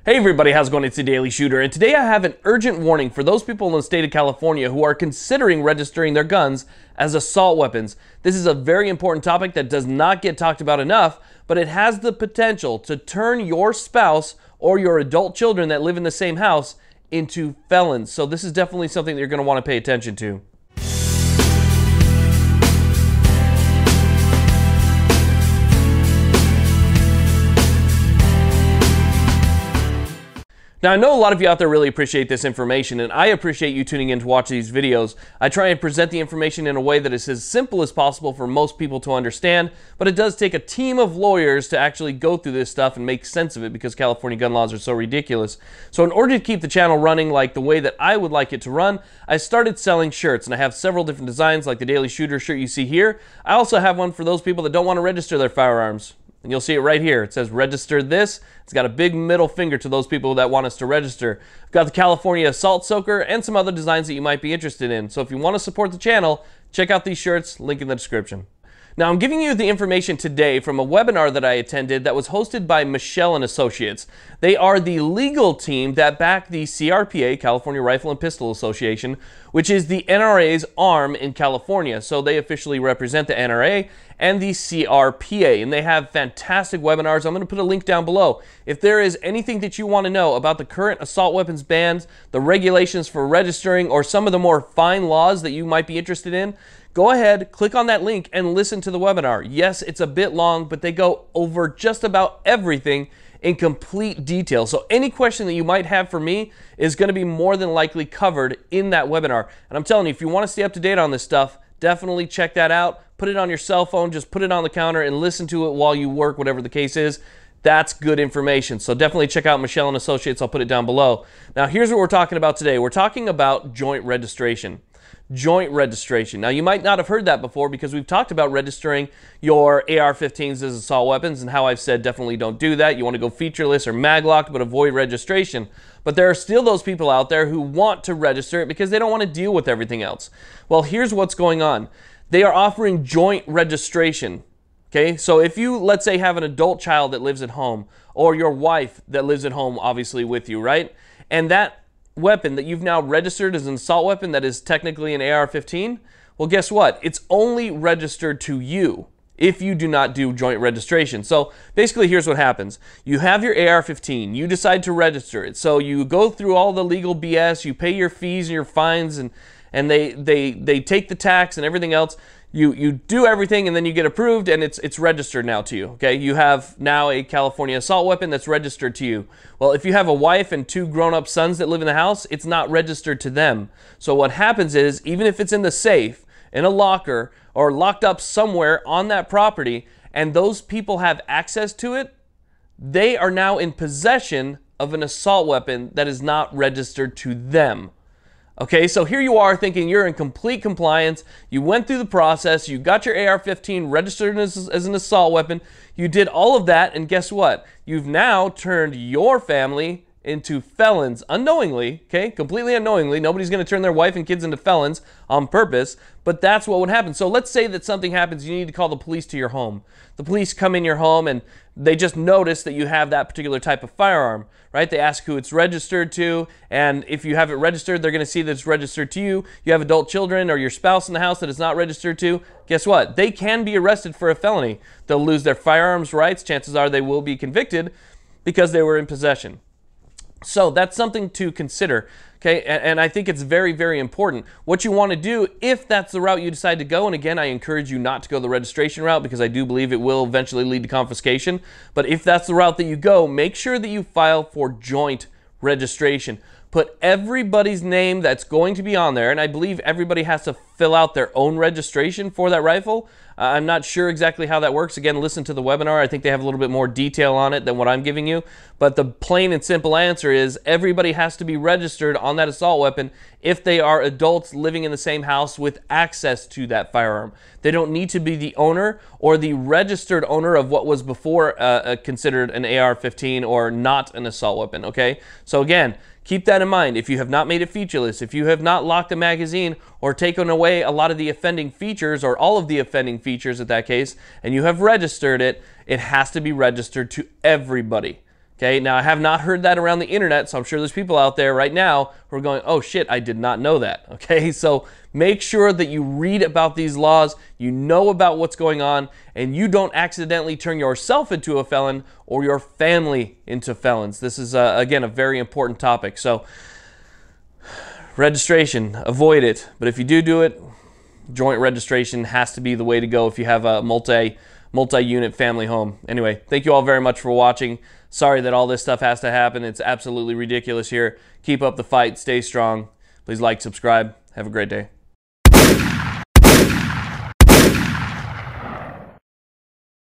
Hey everybody, how's it going? It's the Daily Shooter, and today I have an urgent warning for those people in the state of California who are considering registering their guns as assault weapons. This is a very important topic that does not get talked about enough, but it has the potential to turn your spouse or your adult children that live in the same house into felons. So this is definitely something that you're going to want to pay attention to. Now, I know a lot of you out there really appreciate this information, and I appreciate you tuning in to watch these videos. I try and present the information in a way that is as simple as possible for most people to understand, but it does take a team of lawyers to actually go through this stuff and make sense of it because California gun laws are so ridiculous. So in order to keep the channel running like the way that I would like it to run, I started selling shirts, and I have several different designs like the Daily Shooter shirt you see here. I also have one for those people that don't want to register their firearms. And you'll see it right here. It says register this. It's got a big middle finger to those people that want us to register. I've got the California Assault Soaker and some other designs that you might be interested in. So if you want to support the channel, check out these shirts, link in the description. Now, I'm giving you the information today from a webinar that I attended that was hosted by Michelle and Associates. They are the legal team that back the CRPA, California Rifle and Pistol Association, which is the NRA's arm in California. So they officially represent the NRA and the CRPA, and they have fantastic webinars. I'm going to put a link down below. If there is anything that you want to know about the current assault weapons bans, the regulations for registering, or some of the more fine laws that you might be interested in, go ahead, click on that link, and listen to the webinar. Yes, it's a bit long, but they go over just about everything in complete detail. So any question that you might have for me is going to be more than likely covered in that webinar. And I'm telling you, if you want to stay up to date on this stuff, definitely check that out. Put it on your cell phone, just put it on the counter and listen to it while you work, whatever the case is. That's good information. So definitely check out Michelle and Associates. I'll put it down below. Now, here's what we're talking about today. We're talking about joint registration. Joint registration. Now, you might not have heard that before because we've talked about registering your AR-15s as assault weapons and how I've said definitely don't do that. You want to go featureless or mag-locked, but avoid registration. But there are still those people out there who want to register it because they don't want to deal with everything else. Well, here's what's going on. They are offering joint registration. Okay, so if you, let's say, have an adult child that lives at home, or your wife that lives at home, obviously, with you, right? And that weapon that you've now registered as an assault weapon that is technically an AR-15, well, guess what? It's only registered to you if you do not do joint registration. So basically, here's what happens. You have your AR-15. You decide to register it. So you go through all the legal BS. You pay your fees and your fines, and they take the tax and everything else. You do everything, and then you get approved, and it's registered now to you. Okay, you have now a California assault weapon that's registered to you. Well, if you have a wife and two grown-up sons that live in the house, it's not registered to them. So what happens is, even if it's in the safe, in a locker, or locked up somewhere on that property, and those people have access to it, they are now in possession of an assault weapon that is not registered to them. Okay, so here you are thinking you're in complete compliance. You went through the process. You got your AR-15 registered as an assault weapon. You did all of that, and guess what? You've now turned your family into felons unknowingly, okay? Completely unknowingly. Nobody's going to turn their wife and kids into felons on purpose, but that's what would happen. So let's say that something happens. You need to call the police to your home. The police come in your home, and they just notice that you have that particular type of firearm, right? They ask who it's registered to, and if you have it registered, they're going to see that it's registered to you. You have adult children or your spouse in the house that it's not registered to. Guess what? They can be arrested for a felony. They'll lose their firearms rights. Chances are they will be convicted because they were in possession. So that's something to consider, okay? And I think it's very, very important. What you want to do, if that's the route you decide to go, and again, I encourage you not to go the registration route because I do believe it will eventually lead to confiscation, but if that's the route that you go, make sure that you file for joint registration. Put everybody's name that's going to be on there, and I believe everybody has to fill out their own registration for that rifle. I'm not sure exactly how that works. Again, listen to the webinar. I think they have a little bit more detail on it than what I'm giving you. But the plain and simple answer is everybody has to be registered on that assault weapon if they are adults living in the same house with access to that firearm. They don't need to be the owner or the registered owner of what was before considered an AR-15 or not an assault weapon, okay? So again, keep that in mind. If you have not made it featureless, if you have not locked the magazine or taken away a lot of the offending features or all of the offending features in that case, and you have registered it, it has to be registered to everybody. Okay, now I have not heard that around the internet, so I'm sure there's people out there right now who are going, oh shit, I did not know that. Okay, so make sure that you read about these laws, you know about what's going on, and you don't accidentally turn yourself into a felon or your family into felons. This is, again, a very important topic. So registration, avoid it. But if you do it, joint registration has to be the way to go if you have a multi-unit family home. Anyway, thank you all very much for watching. Sorry that all this stuff has to happen. It's absolutely ridiculous here. Keep up the fight. Stay strong. Please like, subscribe. Have a great day.